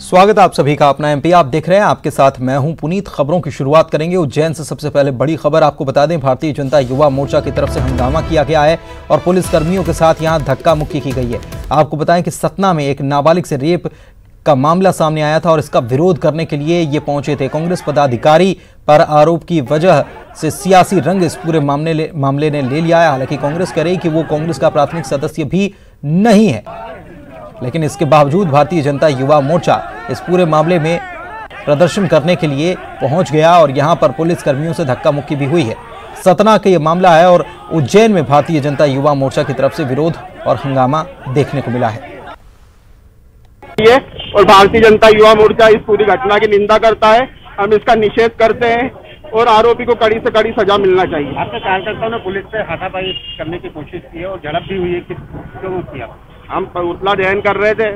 स्वागत आप सभी का अपना एमपी आप देख रहे हैं। आपके साथ मैं हूं पुनीत। खबरों की शुरुआत करेंगे उज्जैन से। सबसे पहले बड़ी खबर आपको बता दें, भारतीय जनता युवा मोर्चा की तरफ से हंगामा किया गया है और पुलिस कर्मियों के साथ यहां धक्का मुक्की की गई है। आपको बताएं कि सतना में एक नाबालिग से रेप का मामला सामने आया था और इसका विरोध करने के लिए ये पहुंचे थे। कांग्रेस पदाधिकारी पर आरोप की वजह से सियासी रंग इस पूरे मामले ने ले लिया है। हालांकि कांग्रेस कह रही कि वो कांग्रेस का प्राथमिक सदस्य भी नहीं है, लेकिन इसके बावजूद भारतीय जनता युवा मोर्चा इस पूरे मामले में प्रदर्शन करने के लिए पहुंच गया और यहां पर पुलिस कर्मियों से धक्का मुक्की भी हुई है। सतना का ये मामला है और उज्जैन में भारतीय जनता युवा मोर्चा की तरफ से विरोध और हंगामा देखने को मिला है। और भारतीय जनता युवा मोर्चा इस पूरी घटना की निंदा करता है। हम इसका निषेध करते हैं और आरोपी को कड़ी से कड़ी सजा मिलना चाहिए। आपके कार्यकर्ताओं ने पुलिस से हाथापाई करने की कोशिश की है और झड़प भी हुई है, क्यों किया? हम पुतला दहन कर रहे थे,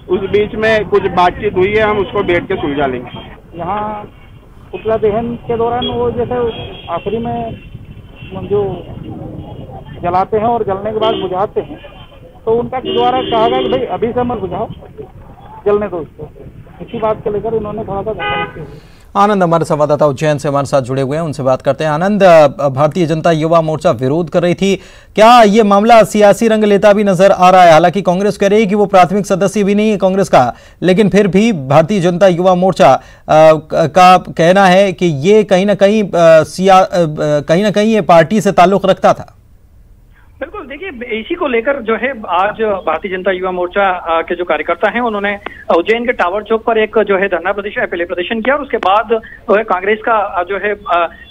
उस बीच में कुछ बातचीत हुई है, हम उसको बैठ के सुलझा लेंगे। यहाँ पुतला दहन के दौरान वो जैसे आखिरी में जो जलाते हैं और जलने के बाद बुझाते हैं, तो उनका द्वारा कहा गया कि भाई अभी से मत बुझाओ, जलने दो इसको। इसी बात को लेकर इन्होंने थोड़ा सा धक्का मुक्की हुई। आनंद हमारे संवाददाता उज्जैन से हमारे साथ जुड़े हुए हैं, उनसे बात करते हैं। आनंद, भारतीय जनता युवा मोर्चा विरोध कर रही थी, क्या ये मामला सियासी रंग लेता भी नजर आ रहा है? हालांकि कांग्रेस कह रही है कि वो प्राथमिक सदस्य भी नहीं है कांग्रेस का, लेकिन फिर भी भारतीय जनता युवा मोर्चा का कहना है कि ये कहीं ना कहीं ये पार्टी से ताल्लुक रखता था। बिल्कुल, देखिए इसी को लेकर जो है आज भारतीय जनता युवा मोर्चा के जो कार्यकर्ता हैं उन्होंने उज्जैन के टावर चौक पर एक जो है धरना प्रदर्शन किया और उसके बाद जो है कांग्रेस का जो है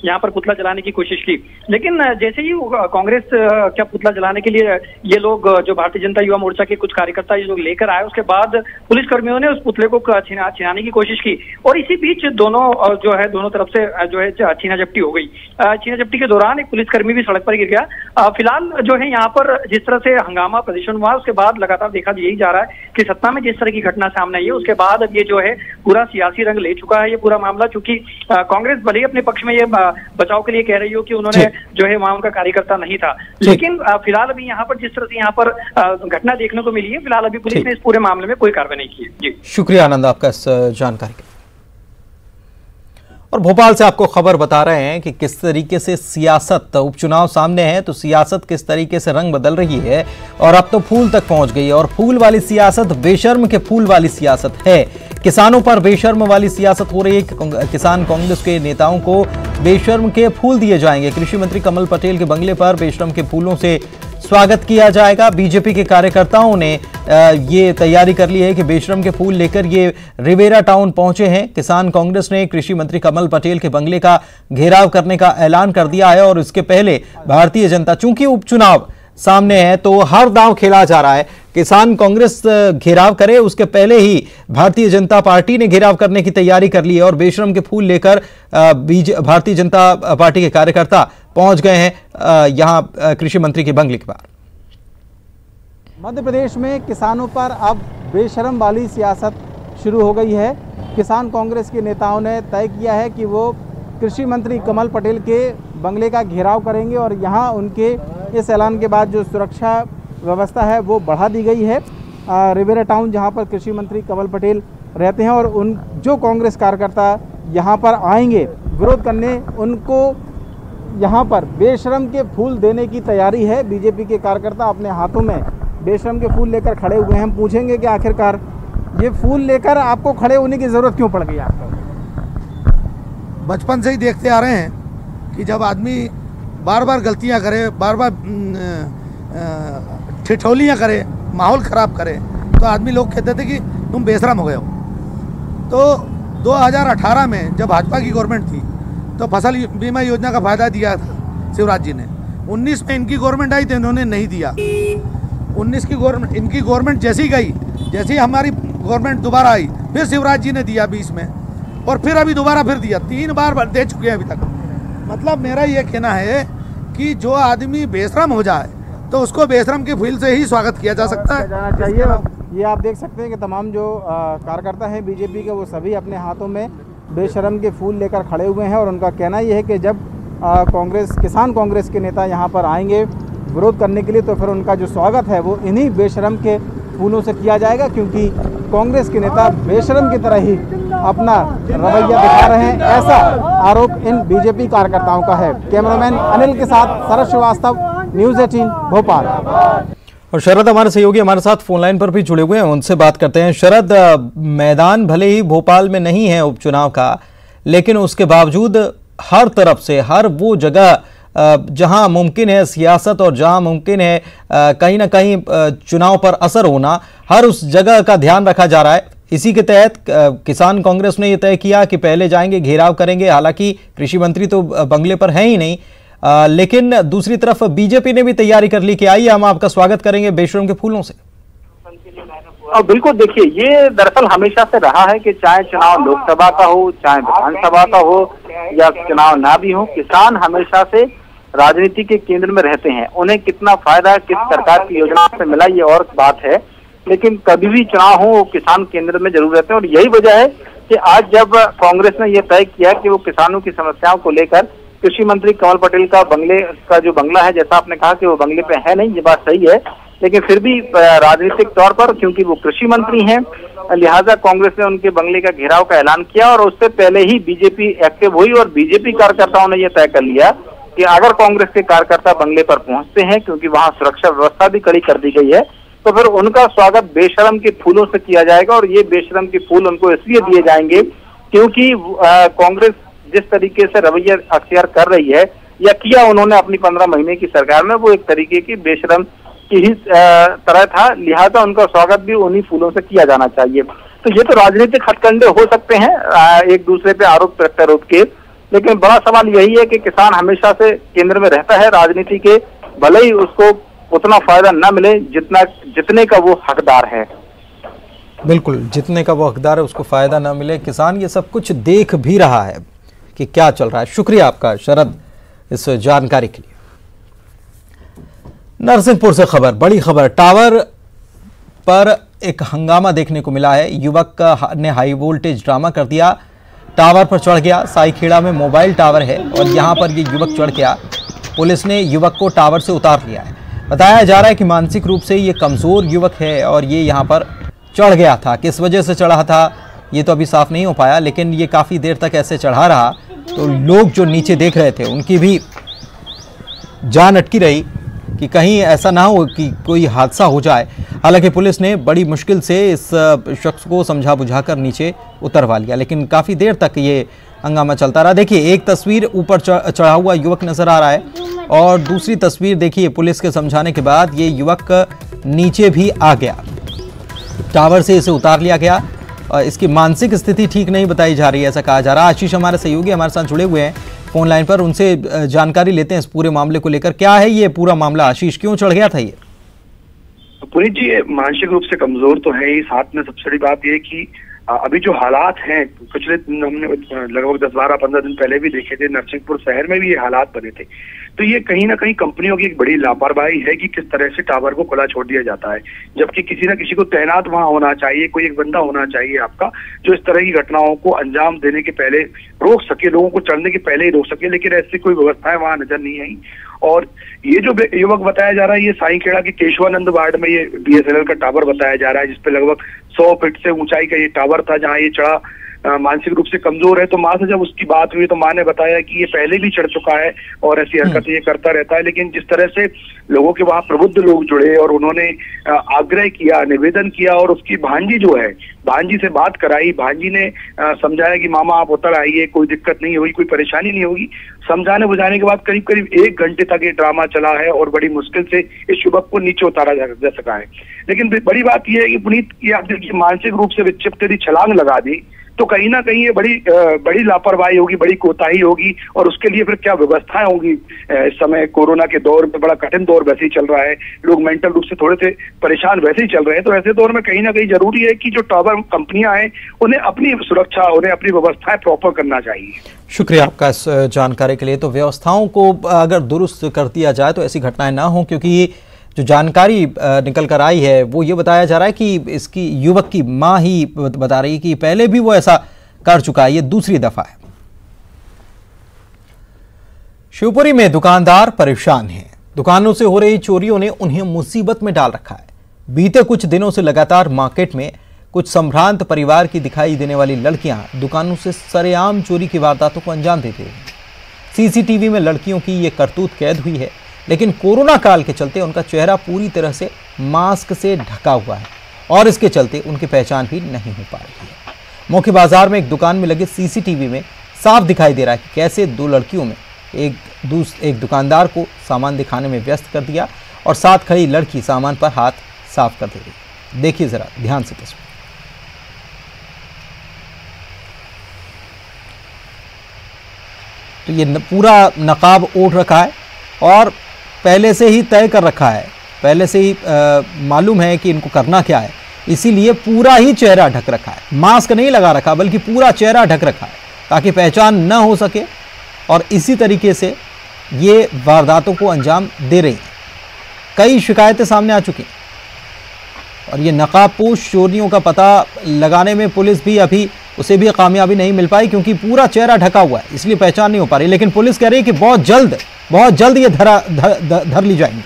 यहाँ पर पुतला जलाने की कोशिश की। लेकिन जैसे ही कांग्रेस क्या पुतला जलाने के लिए ये लोग जो भारतीय जनता युवा मोर्चा के कुछ कार्यकर्ता ये लोग लेकर आए, उसके बाद पुलिस कर्मियों ने उस पुतले को छिनाने की कोशिश की और इसी बीच दोनों तरफ से जो है छीना झपटी हो गई। छीना झपटी के दौरान एक पुलिसकर्मी भी सड़क पर गिर गया। फिलहाल जो है यहाँ पर जिस तरह से हंगामा प्रदर्शन हुआ उसके बाद लगातार देखा यही जा रहा है कि सत्ता में जिस तरह की घटना सामने आई है उसके बाद अब ये जो है पूरा सियासी रंग ले चुका है ये पूरा मामला। चूंकि कांग्रेस भले ही अपने पक्ष में ये बचाव के लिए कह रही हो कि उन्होंने जो है वहां उनका कार्यकर्ता नहीं था, लेकिन फिलहाल अभी यहाँ पर जिस तरह से यहाँ पर घटना देखने को मिली है, फिलहाल अभी पुलिस ने इस पूरे मामले में कोई कार्रवाई नहीं की है। जी शुक्रिया आनंद आपका इस जानकारी के। और भोपाल से आपको खबर बता रहे हैं कि किस तरीके से सियासत, उपचुनाव सामने है तो सियासत किस तरीके से रंग बदल रही है और अब तो फूल तक पहुंच गई है। और फूल वाली सियासत बेशर्म के फूल वाली सियासत है। किसानों पर बेशर्म वाली सियासत हो रही है कि किसान कांग्रेस के नेताओं को बेशर्म के फूल दिए जाएंगे। कृषि मंत्री कमल पटेल के बंगले पर बेशर्म के फूलों से स्वागत किया जाएगा। बीजेपी के कार्यकर्ताओं ने ये तैयारी कर ली है कि बेशर्म के फूल लेकर ये रिवेरा टाउन पहुंचे हैं। किसान कांग्रेस ने कृषि मंत्री कमल पटेल के बंगले का घेराव करने का ऐलान कर दिया है और इसके पहले भारतीय जनता, चूंकि उपचुनाव सामने है तो हर दांव खेला जा रहा है। किसान कांग्रेस घेराव करे उसके पहले ही भारतीय जनता पार्टी ने घेराव करने की तैयारी कर ली है और बेशर्म के फूल लेकर भारतीय जनता पार्टी के कार्यकर्ता पहुंच गए हैं यहां कृषि मंत्री के बंगले के बाहर। मध्य प्रदेश में किसानों पर अब बेशर्म वाली सियासत शुरू हो गई है। किसान कांग्रेस के नेताओं ने तय किया है कि वो कृषि मंत्री कमल पटेल के बंगले का घेराव करेंगे और यहाँ उनके इस ऐलान के बाद जो सुरक्षा व्यवस्था है वो बढ़ा दी गई है। रिवेरा टाउन जहाँ पर कृषि मंत्री कमल पटेल रहते हैं और उन जो कांग्रेस कार्यकर्ता यहाँ पर आएंगे विरोध करने, उनको यहाँ पर बेशर्म के फूल देने की तैयारी है। बीजेपी के कार्यकर्ता अपने हाथों में बेशर्म के फूल लेकर खड़े हुए हैं। हम पूछेंगे कि आखिरकार ये फूल लेकर आपको खड़े होने की ज़रूरत क्यों पड़ गई आपको? बचपन से ही देखते आ रहे हैं कि जब आदमी बार बार गलतियां करे, बार बार ठिठोलियां करे, माहौल ख़राब करे, तो आदमी लोग कहते थे कि तुम बेशरम हो गए हो। तो 2018 में जब भाजपा की गवर्नमेंट थी तो फसल बीमा योजना का फ़ायदा दिया था शिवराज जी ने। 19 में इनकी गवर्नमेंट आई तो इन्होंने नहीं दिया। 19 की गवर्नमेंट, इनकी गवर्नमेंट जैसी गई, जैसी हमारी गवर्नमेंट दोबारा आई, फिर शिवराज जी ने दिया 20 में और फिर अभी दोबारा फिर दिया। 3 बार दे चुके हैं अभी तक। मतलब मेरा ये कहना है कि जो आदमी बेशरम हो जाए तो उसको बेशरम के फूल से ही स्वागत किया जा सकता है, जाना चाहिए। ये आप देख सकते हैं कि तमाम जो कार्यकर्ता हैं बीजेपी के वो सभी अपने हाथों में बेशर्म के फूल लेकर खड़े हुए हैं और उनका कहना ये है कि जब किसान कांग्रेस के नेता यहाँ पर आएंगे विरोध करने के लिए तो फिर उनका जो स्वागत है वो इन्हीं बेशर्म के फूलों से किया जाएगा, क्योंकि कांग्रेस के नेता बेशरम की तरह ही अपना रवैया दिखा रहे हैं, ऐसा आरोप इन बीजेपी कार्यकर्ताओं का है। कैमरामैन अनिल के साथ शरद श्रीवास्तव, न्यूज़ 18 भोपाल। और शरद हमारे सहयोगी हमारे साथ फोन लाइन पर भी जुड़े हुए हैं, उनसे बात करते हैं। शरद, मैदान भले ही भोपाल में नहीं है उपचुनाव का, लेकिन उसके बावजूद हर तरफ से, हर वो जगह जहां मुमकिन है सियासत और जहां मुमकिन है कहीं ना कहीं चुनाव पर असर होना, हर उस जगह का ध्यान रखा जा रहा है। इसी के तहत किसान कांग्रेस ने यह तय किया कि पहले जाएंगे, घेराव करेंगे। हालांकि कृषि मंत्री तो बंगले पर है ही नहीं, लेकिन दूसरी तरफ बीजेपी ने भी तैयारी कर ली कि आइए हम आपका स्वागत करेंगे बेशरम के फूलों से। बिल्कुल, देखिए ये दरअसल हमेशा से रहा है कि चाहे चुनाव लोकसभा का हो, चाहे विधानसभा का हो या चुनाव ना भी हो, किसान हमेशा से राजनीति के केंद्र में रहते हैं। उन्हें कितना फायदा किस सरकार की योजना से मिला ये और बात है, लेकिन कभी भी चुनाव हो वो किसान केंद्र में जरूर रहते हैं। और यही वजह है कि आज जब कांग्रेस ने यह तय किया कि वो किसानों की समस्याओं को लेकर कृषि मंत्री कमल पटेल का बंगले का जो बंगला है, जैसा आपने कहा कि वो बंगले पे है नहीं, ये बात सही है, लेकिन फिर भी राजनीतिक तौर पर क्योंकि वो कृषि मंत्री हैं, लिहाजा कांग्रेस ने उनके बंगले का घेराव का ऐलान किया। और उससे पहले ही बीजेपी एक्टिव हुई और बीजेपी कार्यकर्ताओं ने यह तय कर लिया कि अगर कांग्रेस के कार्यकर्ता बंगले पर पहुंचते हैं, क्योंकि वहां सुरक्षा व्यवस्था भी कड़ी कर दी गई है, तो फिर उनका स्वागत बेशरम के फूलों से किया जाएगा। और ये बेशरम के फूल उनको इसलिए दिए जाएंगे क्योंकि कांग्रेस जिस तरीके से रवैया अख्तियार कर रही है या किया उन्होंने अपनी 15 महीने की सरकार में, वो एक तरीके की बेशरम की ही तरह था। लिहाजा उनका स्वागत भी उन्हीं फूलों से किया जाना चाहिए। तो ये तो राजनीतिक हथकंडे हो सकते हैं एक दूसरे पे आरोप प्रत्यारोप के, लेकिन बड़ा सवाल यही है कि किसान हमेशा से केंद्र में रहता है राजनीति के, भले ही उसको उतना फायदा न मिले जितने का वो हकदार है। बिल्कुल, जितने का वो हकदार है उसको फायदा ना मिले। किसान ये सब कुछ देख भी रहा है कि क्या चल रहा है। शुक्रिया आपका शरद इस जानकारी के लिए। नरसिंहपुर से खबर, बड़ी खबर, टावर पर एक हंगामा देखने को मिला है। युवक ने हाई वोल्टेज ड्रामा कर दिया, टावर पर चढ़ गया। साईखेड़ा में मोबाइल टावर है और यहां पर ये युवक चढ़ गया। पुलिस ने युवक को टावर से उतार लिया है। बताया जा रहा है कि मानसिक रूप से ये कमजोर युवक है और ये यहां पर चढ़ गया था। किस वजह से चढ़ा था ये तो अभी साफ नहीं हो पाया, लेकिन ये काफ़ी देर तक ऐसे चढ़ा रहा तो लोग जो नीचे देख रहे थे उनकी भी जान अटकी रही कि कहीं ऐसा ना हो कि कोई हादसा हो जाए। हालांकि पुलिस ने बड़ी मुश्किल से इस शख्स को समझा बुझाकर नीचे उतरवा लिया, लेकिन काफ़ी देर तक ये हंगामा चलता रहा। देखिए, एक तस्वीर ऊपर चढ़ा हुआ युवक नज़र आ रहा है और दूसरी तस्वीर देखिए, पुलिस के समझाने के बाद ये युवक नीचे भी आ गया, टावर से इसे उतार लिया गया। इसकी मानसिक स्थिति ठीक नहीं बताई जा रही है, ऐसा कहा जा रहा है। आशीष हमारे सहयोगी हमारे साथ जुड़े हुए हैं फोन लाइन पर, उनसे जानकारी लेते हैं इस पूरे मामले को लेकर। क्या है ये पूरा मामला आशीष, क्यों चढ़ गया था ये? पुनीत जी, मानसिक रूप से कमजोर तो है ही, साथ में सबसे बड़ी बात यह कि अभी जो हालात हैं, पिछले हमने लगभग 10-12-15 दिन पहले भी देखे थे, नरसिंहपुर शहर में भी ये हालात बने थे। तो ये कहीं ना कहीं कंपनियों की एक बड़ी लापरवाही है कि किस तरह से टावर को खुला छोड़ दिया जाता है, जबकि किसी ना किसी को तैनात वहां होना चाहिए, कोई एक बंदा होना चाहिए आपका जो इस तरह की घटनाओं को अंजाम देने के पहले रोक सके, लोगों को चढ़ने के पहले ही रोक सके, लेकिन ऐसी कोई व्यवस्थाएं वहां नजर नहीं आई। और ये जो युवक बताया जा रहा है, ये साईखेड़ा के केशवानंद वार्ड में ये BSNL का टावर बताया जा रहा है, जिसपे लगभग 100 फीट से ऊंचाई का ये टावर था, जहां ये चढ़ा। मानसिक रूप से कमजोर है, तो माँ से जब उसकी बात हुई तो माँ ने बताया कि ये पहले भी चढ़ चुका है और ऐसी हरकतें ये करता रहता है। लेकिन जिस तरह से लोगों के वहां प्रबुद्ध लोग जुड़े और उन्होंने आग्रह किया, निवेदन किया और उसकी भांजी जो है, भांजी से बात कराई, भांजी ने समझाया कि मामा आप उतर आइए, कोई दिक्कत नहीं होगी, कोई परेशानी नहीं होगी। समझाने बुझाने के बाद करीब करीब 1 घंटे तक ये ड्रामा चला है और बड़ी मुश्किल से इस युवक को नीचे उतारा जा सका है। लेकिन बड़ी बात यह है कि पुनीत, ये आप देखिए, मानसिक रूप से विक्षिप्त यदि छलांग लगा दी तो कहीं ना कहीं ये बड़ी लापरवाही होगी, बड़ी कोताही होगी। और उसके लिए फिर क्या व्यवस्थाएं होंगी। इस समय कोरोना के दौर में बड़ा कठिन दौर वैसे ही चल रहा है, लोग मेंटल रूप से थोड़े से परेशान वैसे ही चल रहे हैं। तो ऐसे दौर में कहीं ना कहीं जरूरी है कि जो टावर कंपनियां हैं उन्हें अपनी सुरक्षा, उन्हें अपनी व्यवस्थाएं प्रॉपर करना चाहिए। शुक्रिया आपका इस जानकारी के लिए। तो व्यवस्थाओं को अगर दुरुस्त कर दिया जाए तो ऐसी घटनाएं ना हो, क्योंकि जो जानकारी निकल कर आई है वो ये बताया जा रहा है कि इसकी युवक की मां ही बता रही है कि पहले भी वो ऐसा कर चुका है, ये दूसरी दफा है। शिवपुरी में दुकानदार परेशान हैं। दुकानों से हो रही चोरियों ने उन्हें मुसीबत में डाल रखा है। बीते कुछ दिनों से लगातार मार्केट में कुछ संभ्रांत परिवार की दिखाई देने वाली लड़कियां दुकानों से सरेआम चोरी की वारदातों को अंजाम देती हैं। सीसीटीवी में लड़कियों की ये करतूत कैद हुई है, लेकिन कोरोना काल के चलते उनका चेहरा पूरी तरह से मास्क से ढका हुआ है और इसके चलते उनकी पहचान भी नहीं हो पा रही है। मुख्य बाजार में एक दुकान में लगे सीसीटीवी में साफ दिखाई दे रहा है कि कैसे दो लड़कियों में एक दुकानदार को सामान दिखाने में व्यस्त कर दिया और साथ खड़ी लड़की सामान पर हाथ साफ कर दे रही। देखिए जरा ध्यान से तस्वीर। तो ये पूरा नकाब ओढ़ रखा है और पहले से ही तय कर रखा है, पहले से ही मालूम है कि इनको करना क्या है, इसीलिए पूरा ही चेहरा ढक रखा है। मास्क नहीं लगा रखा बल्कि पूरा चेहरा ढक रखा है ताकि पहचान न हो सके और इसी तरीके से ये वारदातों को अंजाम दे रही हैं। कई शिकायतें सामने आ चुकी और ये नकाबपोश चोरियों का पता लगाने में पुलिस भी अभी उसे भी कामयाबी नहीं मिल पाई क्योंकि पूरा चेहरा ढका हुआ है, इसलिए पहचान नहीं हो पा रही। लेकिन पुलिस कह रही है कि बहुत जल्द ये धर ली जाएंगी।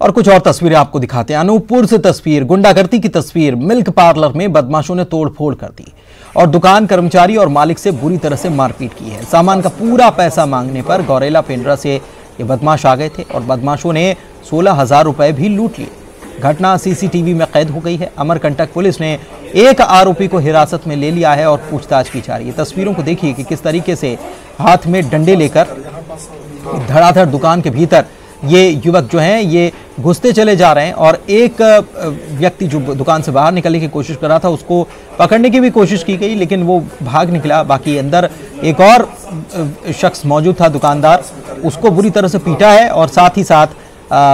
और कुछ और तस्वीरें आपको दिखाते हैं। अनूपपुर से तस्वीर, गुंडागर्दी की तस्वीर। मिल्क पार्लर में बदमाशों ने तोड़फोड़ कर दी और दुकान कर्मचारी और मालिक से बुरी तरह से मारपीट की है। सामान का पूरा पैसा मांगने पर गौरेला पेंड्रा से ये बदमाश आ गए थे और बदमाशों ने 16,000 रुपए भी लूट लिए। घटना सीसीटीवी में कैद हो गई है। अमरकंटक पुलिस ने एक आरोपी को हिरासत में ले लिया है और पूछताछ की जा रही है। तस्वीरों को देखिए कि किस तरीके से हाथ में डंडे लेकर धड़ाधड़ दुकान के भीतर ये युवक जो हैं ये घुसते चले जा रहे हैं और एक व्यक्ति जो दुकान से बाहर निकलने की कोशिश कर रहा था उसको पकड़ने की भी कोशिश की गई लेकिन वो भाग निकला। बाकी अंदर एक और शख्स मौजूद था दुकानदार, उसको बुरी तरह से पीटा है और साथ ही साथ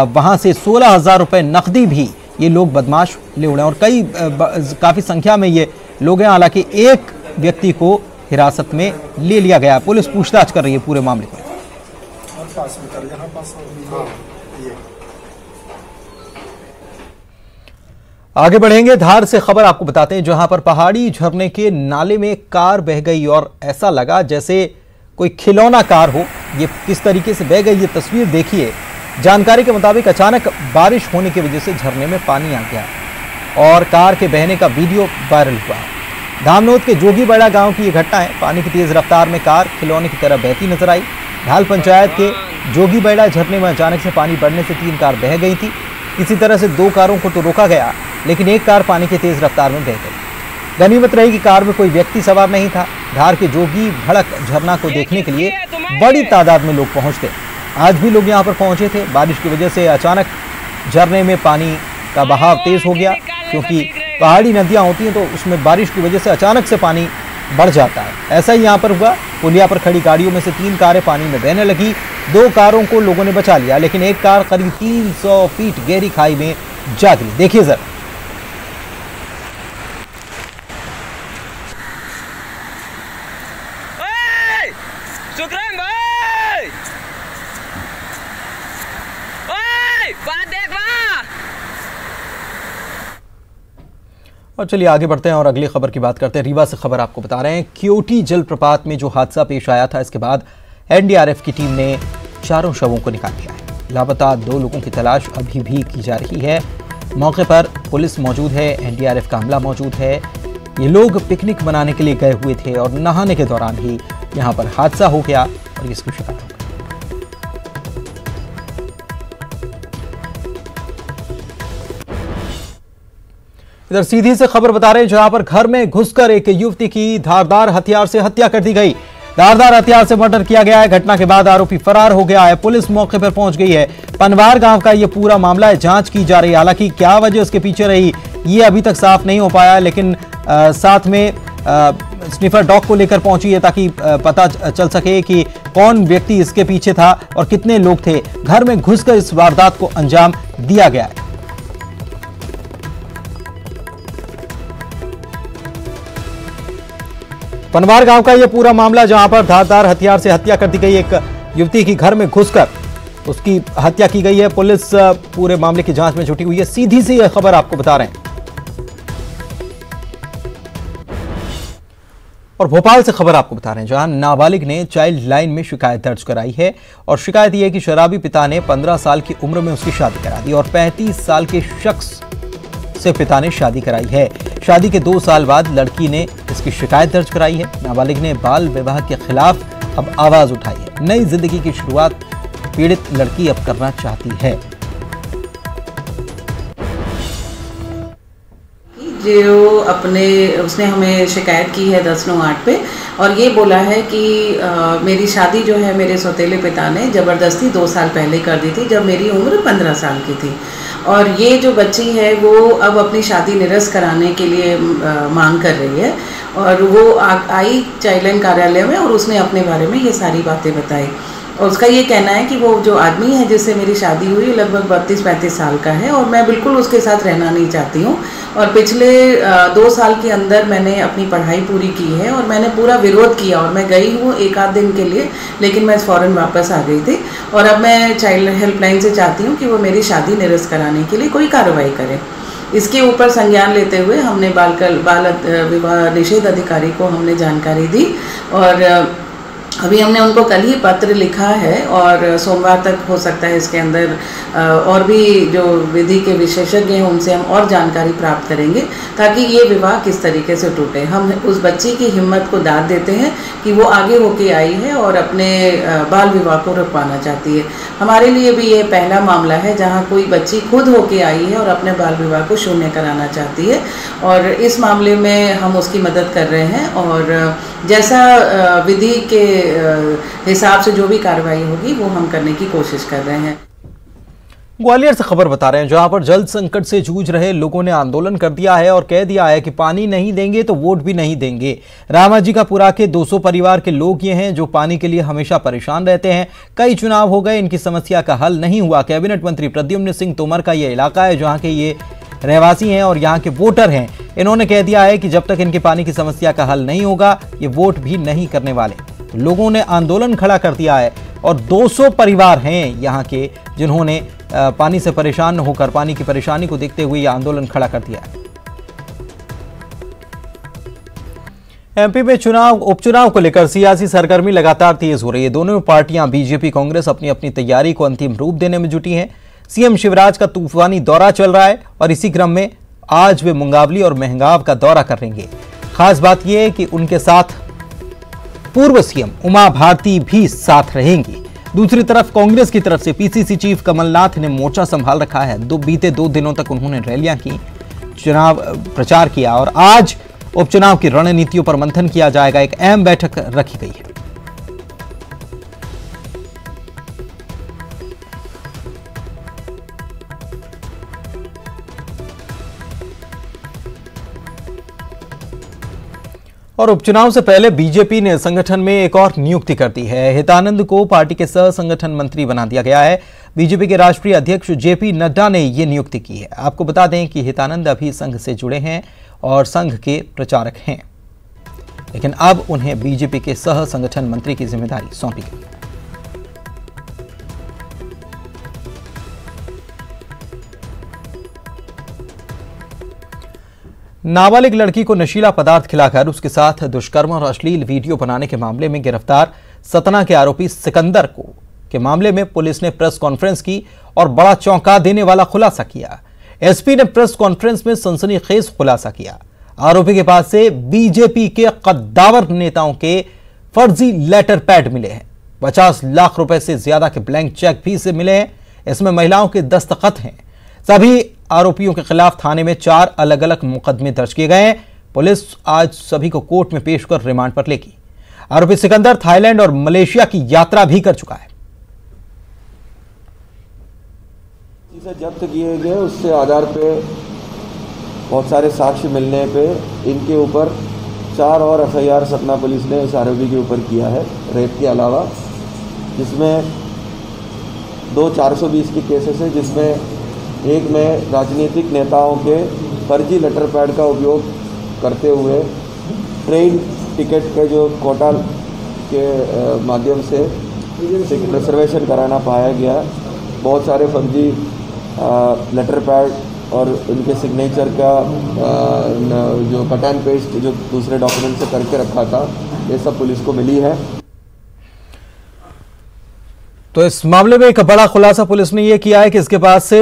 वहां से 16,000 रुपए नकदी भी ये लोग बदमाश ले उड़े और काफ़ी संख्या में ये लोग हैं। हालांकि एक व्यक्ति को हिरासत में ले लिया गया। पुलिस पूछताछ कर रही है पूरे मामले में। आगे बढ़ेंगे। धार से खबर आपको बताते हैं जहां पर पहाड़ी झरने के नाले में कार बह गई और ऐसा लगा जैसे कोई खिलौना कार हो। ये किस तरीके से बह गई ये तस्वीर देखिए। जानकारी के मुताबिक अचानक बारिश होने की वजह से झरने में पानी आ गया और कार के बहने का वीडियो वायरल हुआ। धामनोद के जोगीबेड़ा गांव की ये घटना है। पानी की तेज रफ्तार में कार खिलौने की तरह बहती नजर आई। ढाल पंचायत के जोगीबेड़ा झरने में अचानक से पानी बढ़ने से 3 कार बह गई थी। इसी तरह से 2 कारों को तो रोका गया लेकिन एक कार पानी की तेज रफ्तार में बह गई। गनीमत रही कि कार में कोई व्यक्ति सवार नहीं था। धार के जोगी भड़क झरना को देखने के लिए बड़ी तादाद में लोग पहुंचते। आज भी लोग यहां पर पहुंचे थे। बारिश की वजह से अचानक झरने में पानी का बहाव तेज हो गया क्योंकि पहाड़ी नदियां होती हैं तो उसमें बारिश की वजह से अचानक से पानी बढ़ जाता है। ऐसा ही यहां पर हुआ। पुलिया पर खड़ी गाड़ियों में से 3 कारें पानी में बहने लगी। 2 कारों को लोगों ने बचा लिया लेकिन एक कार करीब 300 फीट गहरी खाई में जा गिरी। देखिए जरा। और चलिए आगे बढ़ते हैं और अगली खबर की बात करते हैं। रीवा से खबर आपको बता रहे हैं। क्योटी जलप्रपात में जो हादसा पेश आया था इसके बाद एनडीआरएफ की टीम ने 4 शवों को निकाल लिया है। लापता 2 लोगों की तलाश अभी भी की जा रही है। मौके पर पुलिस मौजूद है, एनडीआरएफ का अमला मौजूद है। ये लोग पिकनिक मनाने के लिए गए हुए थे और नहाने के दौरान ही यहाँ पर हादसा हो गया और इसकी शिकायत हो गई। इधर सीधी से खबर बता रहे हैं जहां पर घर में घुसकर एक युवती की धारदार हथियार से हत्या कर दी गई। धारदार हथियार से मर्डर किया गया है। घटना के बाद आरोपी फरार हो गया है। पुलिस मौके पर पहुंच गई है। पनवार गांव का यह पूरा मामला है, जांच की जा रही है। हालांकि क्या वजह उसके पीछे रही ये अभी तक साफ नहीं हो पाया लेकिन साथ में स्निफर डॉग को लेकर पहुंची है ताकि पता चल सके कि कौन व्यक्ति इसके पीछे था और कितने लोग थे। घर में घुसकर इस वारदात को अंजाम दिया गया है। पनवार गांव का यह पूरा मामला जहां पर धारदार हथियार से हत्या कर दी गई। एक युवती की घर में घुसकर उसकी हत्या की गई है। पुलिस पूरे मामले की जांच में जुटी हुई है। सीधी सी यह खबर आपको बता रहे हैं। और भोपाल से खबर आपको बता रहे हैं, जहां नाबालिग ने चाइल्ड लाइन में शिकायत दर्ज कराई है और शिकायत यह है कि शराबी पिता ने 15 साल की उम्र में उसकी शादी करा दी और 35 साल के शख्स से पिता ने शादी कराई है। शादी के 2 साल बाद लड़की ने इसकी शिकायत दर्ज कराई है। नाबालिग ने बाल विवाह के खिलाफ अब आवाज उठाई है। नई जिंदगी की शुरुआत पीड़ित लड़की अब करना चाहती है। जो उसने हमें शिकायत की है 10/9/8 पे और ये बोला है कि मेरी शादी जो है मेरे सौतेले पिता ने ज़बरदस्ती 2 साल पहले कर दी थी, जब मेरी उम्र 15 साल की थी। और ये जो बच्ची है वो अब अपनी शादी निरस्त कराने के लिए मांग कर रही है और वो आई चाइल्ड लाइन कार्यालय में और उसने अपने बारे में ये सारी बातें बताई। और उसका ये कहना है कि वो जो आदमी है जिससे मेरी शादी हुई लगभग 32-35 साल का है और मैं बिल्कुल उसके साथ रहना नहीं चाहती हूँ। और पिछले 2 साल के अंदर मैंने अपनी पढ़ाई पूरी की है और मैंने पूरा विरोध किया और मैं गई हूँ 1 आध दिन के लिए, लेकिन मैं फ़ौरन वापस आ गई थी। और अब मैं चाइल्ड हेल्पलाइन से चाहती हूँ कि वो मेरी शादी निरस्त कराने के लिए कोई कार्रवाई करे। इसके ऊपर संज्ञान लेते हुए हमने बाल विवाह निषेध अधिकारी को हमने जानकारी दी और अभी हमने उनको कल ही पत्र लिखा है और सोमवार तक हो सकता है इसके अंदर और भी जो विधि के विशेषज्ञ हैं उनसे हम और जानकारी प्राप्त करेंगे ताकि ये विवाह किस तरीके से टूटे। हम उस बच्ची की हिम्मत को दाद देते हैं कि वो आगे होके आई है और अपने बाल विवाह को रुकवाना चाहती है। हमारे लिए भी ये पहला मामला है जहाँ कोई बच्ची खुद होके आई है और अपने बाल विवाह को शून्य कराना चाहती है और इस मामले में हम उसकी मदद कर रहे हैं और जैसा विधि के हिसाब से जो भी कार्रवाई होगी वो हम करने की कोशिश कर रहे हैं। ग्वालियर से खबर बता रहे हैं, जहां पर जल संकट से जूझ रहे लोगों ने आंदोलन कर दिया है और कह दिया है कि पानी नहीं देंगे तो वोट भी नहीं देंगे। रामाजी का पुरा के 200 परिवार के लोग ये हैं जो पानी के लिए हमेशा परेशान रहते हैं। कई चुनाव हो गए, इनकी समस्या का हल नहीं हुआ। कैबिनेट मंत्री प्रद्युम्न सिंह तोमर का ये इलाका है जहाँ के ये रहवासी हैं और यहाँ के वोटर हैं। इन्होंने कह दिया है कि जब तक इनके पानी की समस्या का हल नहीं होगा ये वोट भी नहीं करने वाले। तो लोगों ने आंदोलन खड़ा कर दिया है और 200 परिवार हैं यहाँ के जिन्होंने पानी से परेशान होकर पानी की परेशानी को देखते हुए यह आंदोलन खड़ा कर दिया है। एमपी में उपचुनाव को लेकर सियासी सरगर्मी लगातार तेज हो रही है। दोनों पार्टियां बीजेपी कांग्रेस अपनी अपनी तैयारी को अंतिम रूप देने में जुटी हैं। सीएम शिवराज का तूफानी दौरा चल रहा है और इसी क्रम में आज वे मुंगावली और महंगाव का दौरा करेंगे। खास बात यह है कि उनके साथ पूर्व सीएम उमा भारती भी साथ रहेंगी। दूसरी तरफ कांग्रेस की तरफ से पीसीसी चीफ कमलनाथ ने मोर्चा संभाल रखा है। बीते 2 दिनों तक उन्होंने रैलियां की, चुनाव प्रचार किया और आज उपचुनाव की रणनीतियों पर मंथन किया जाएगा। एक अहम बैठक रखी गई है। और उपचुनाव से पहले बीजेपी ने संगठन में एक और नियुक्ति कर दी है। हितानंद को पार्टी के सह संगठन मंत्री बना दिया गया है। बीजेपी के राष्ट्रीय अध्यक्ष जेपी नड्डा ने यह नियुक्ति की है। आपको बता दें कि हितानंद अभी संघ से जुड़े हैं और संघ के प्रचारक हैं, लेकिन अब उन्हें बीजेपी के सह संगठन मंत्री की जिम्मेदारी सौंपी गई। नाबालिग लड़की को नशीला पदार्थ खिलाकर उसके साथ दुष्कर्म और अश्लील वीडियो बनाने के मामले में गिरफ्तार सतना के आरोपी सिकंदर के मामले में पुलिस ने प्रेस कॉन्फ्रेंस की और बड़ा चौंका देने वाला खुलासा किया। एसपी ने प्रेस कॉन्फ्रेंस में सनसनीखेज खुलासा किया। आरोपी के पास से बीजेपी के कद्दावर नेताओं के फर्जी लेटर पैड मिले हैं। 50 लाख रुपए से ज्यादा के ब्लैंक चेक भी से मिले हैं। इसमें महिलाओं के दस्तखत हैं। सभी आरोपियों के खिलाफ थाने में 4 अलग अलग मुकदमे दर्ज किए गए हैं। पुलिस आज सभी को कोर्ट में पेश कर रिमांड पर लेगी। आरोपी सिकंदर थाईलैंड और मलेशिया की यात्रा भी कर चुका है। इसे जब्त किए गए उससे आधार पे बहुत सारे साक्ष्य मिलने पे इनके ऊपर 4 और एफआईआर सतना पुलिस ने इस आरोपी के ऊपर किया है रेप के अलावा, जिसमें 2 420 के केसेस है, जिसमें एक में राजनीतिक नेताओं के फर्जी लेटर पैड का उपयोग करते हुए ट्रेन टिकट के जो कोटा के माध्यम से रिजर्वेशन कराना पाया गया। बहुत सारे फर्जी लेटर पैड और उनके सिग्नेचर का जो कट एंड पेस्ट जो दूसरे डॉक्यूमेंट से करके रखा था, ये सब पुलिस को मिली है। तो इस मामले में एक बड़ा खुलासा पुलिस ने यह किया है कि इसके पास से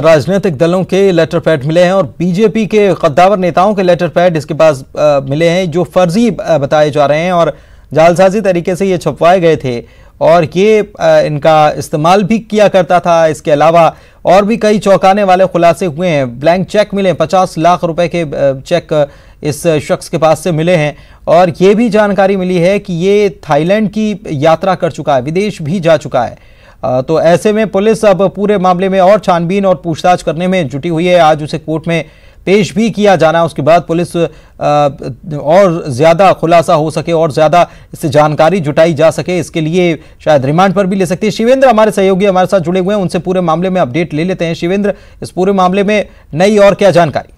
राजनीतिक दलों के लेटर पैड मिले हैं और बीजेपी के कद्दावर नेताओं के लेटर पैड इसके पास मिले हैं, जो फर्जी बताए जा रहे हैं और जालसाजी तरीके से ये छपवाए गए थे और ये इनका इस्तेमाल भी किया करता था। इसके अलावा और भी कई चौंकाने वाले खुलासे हुए हैं। ब्लैंक चेक मिले, 50 लाख रुपए के चेक इस शख्स के पास से मिले हैं और ये भी जानकारी मिली है कि ये थाईलैंड की यात्रा कर चुका है, विदेश भी जा चुका है। तो ऐसे में पुलिस अब पूरे मामले में और छानबीन और पूछताछ करने में जुटी हुई है। आज उसे कोर्ट में पेश भी किया जाना, उसके बाद पुलिस और ज़्यादा खुलासा हो सके और ज़्यादा इससे जानकारी जुटाई जा सके, इसके लिए शायद रिमांड पर भी ले सकते हैं। शिवेंद्र हमारे सहयोगी हमारे साथ जुड़े हुए हैं, उनसे पूरे मामले में अपडेट ले लेते हैं। शिवेंद्र, इस पूरे मामले में नई और क्या जानकारी?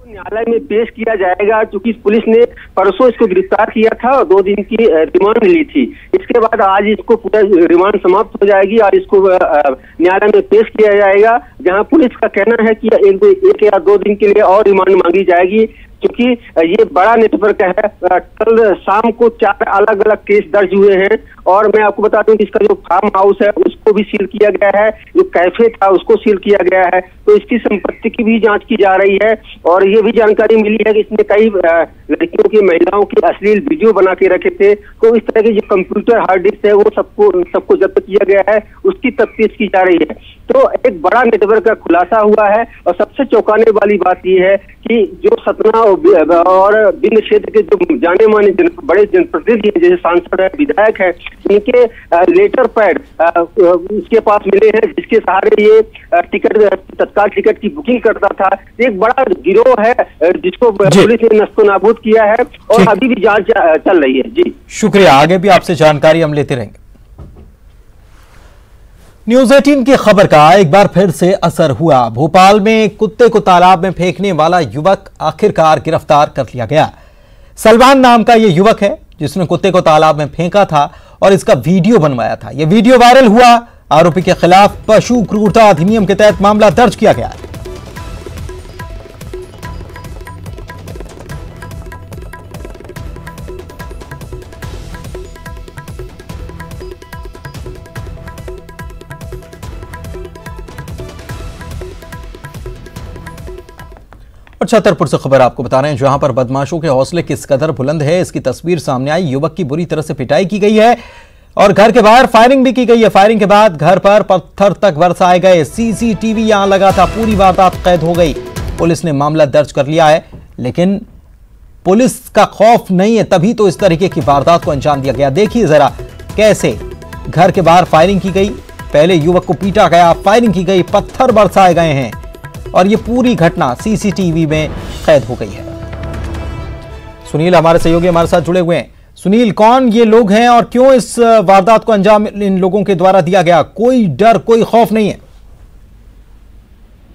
न्यायालय में पेश किया जाएगा, क्योंकि पुलिस ने परसों इसको गिरफ्तार किया था और 2 दिन की रिमांड ली थी। इसके बाद आज इसको पूरा रिमांड समाप्त हो जाएगी और इसको न्यायालय में पेश किया जाएगा, जहां पुलिस का कहना है कि एक या 2 दिन के लिए और रिमांड मांगी जाएगी, क्योंकि ये बड़ा नेटवर्क है। कल शाम को 4 अलग अलग केस दर्ज हुए हैं और मैं आपको बता दूं कि इसका जो फार्म हाउस है उसको भी सील किया गया है, जो कैफे था उसको सील किया गया है। तो इसकी संपत्ति की भी जांच की जा रही है और ये भी जानकारी मिली है कि इसने कई लड़कियों की, महिलाओं की अश्लील वीडियो बना के रखे थे। तो इस तरह के जो कंप्यूटर हार्ड डिस्क है वो सबको जब्त किया गया है, उसकी तफ्तीश की जा रही है। तो एक बड़ा नेटवर्क का खुलासा हुआ है और सबसे चौंकाने वाली बात यह है कि जो सतना और बिंद क्षेत्र के जो जाने माने बड़े जनप्रतिनिधि हैं, जैसे सांसद है, विधायक है, इनके लेटर पैड इसके पास मिले हैं, जिसके सहारे ये तत्काल टिकट की बुकिंग करता था। एक बड़ा गिरोह है जिसको पुलिस ने नस्तोनाबूद किया है और अभी भी जांच चल रही है। जी शुक्रिया, आगे भी आपसे जानकारी हम लेते रहेंगे। न्यूज 18 की खबर का एक बार फिर से असर हुआ। भोपाल में कुत्ते को तालाब में फेंकने वाला युवक आखिरकार गिरफ्तार कर लिया गया। सलमान नाम का यह युवक है जिसने कुत्ते को तालाब में फेंका था और इसका वीडियो बनवाया था। यह वीडियो वायरल हुआ। आरोपी के खिलाफ पशु क्रूरता अधिनियम के तहत मामला दर्ज किया गया है। छतरपुर से खबर आपको बता रहे हैं, जहां पर बदमाशों के हौसले किस कदर बुलंद है इसकी तस्वीर सामने आई। युवक की बुरी तरह से पिटाई की गई है और घर के बाहर फायरिंग भी की गई है। फायरिंग के बाद घर पर पत्थर तक बरसाए गए। सीसीटीवी यहां लगा था, पूरी वारदात कैद हो गई। पुलिस ने मामला दर्ज कर लिया है, लेकिन पुलिस का खौफ नहीं है, तभी तो इस तरीके की वारदात को अंजाम दिया गया। देखिए जरा कैसे घर के बाहर फायरिंग की गई, पहले युवक को पीटा गया, फायरिंग की गई, पत्थर बरसाए गए हैं और ये पूरी घटना सीसीटीवी में कैद हो गई है। सुनील हमारे सहयोगी हमारे साथ जुड़े हुए हैं। सुनील, कौन ये लोग हैं और क्यों इस वारदात को अंजाम इन लोगों के द्वारा दिया गया? कोई डर, कोई खौफ नहीं है?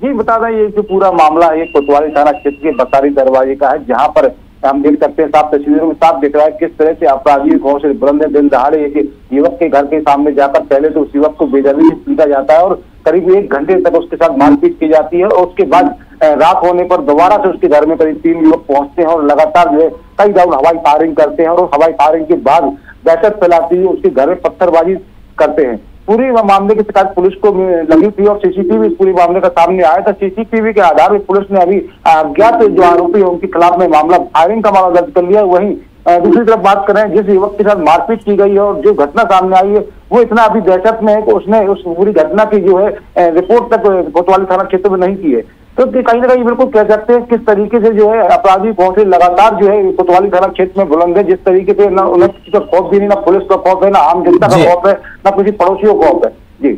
जी बता दें, ये जो पूरा मामला है कोतवाली थाना क्षेत्र के बसारी दरवाजे का है, जहां पर हम देख सकते हैं, साफ तस्वीरों में साफ दिख रहा है किस तरह से अपराधी हौसले बुलंद दिन दहाड़े एक युवक के घर के सामने जाकर पहले तो उस युवक को बेदर्दी से पीटा जाता है और करीब 1 घंटे तक उसके साथ मारपीट की जाती है और उसके बाद रात होने पर दोबारा से उसके घर में करीब 3 युवक पहुंचते हैं और लगातार जो है कई राउंड हवाई फायरिंग करते हैं और उस हवाई फायरिंग के बाद दहशत फैलाती है, उसके घर में पत्थरबाजी करते हैं। पूरी मामले की शिकायत पुलिस को लगी थी और सीसीटीवी इस पूरे मामले का सामने आया था। सीसीटीवी के आधार पर पुलिस ने अभी अज्ञात जो आरोपी है उनके खिलाफ में मामला फायरिंग का मामला दर्ज कर लिया। वहीं दूसरी तरफ बात करें, जिस युवक के साथ मारपीट की गई है और जो घटना सामने आई है वो इतना अभी दहशत में है कि उसने उस पूरी घटना की जो है रिपोर्ट तक कोतवाली थाना क्षेत्र में नहीं की है। तो कहीं ना कहीं बिल्कुल कह सकते हैं किस तरीके से जो है अपराधी पहुंचे लगातार जो है कोतवाली थाना क्षेत्र में बुलंद है, जिस तरीके से ना उन्हें किसी का खौफ भी नहीं, ना पुलिस का खौफ है, ना आम जनता का खौफ है, ना किसी पड़ोसियों का खौफ है। जी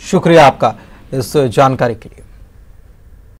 शुक्रिया आपका इस जानकारी के लिए।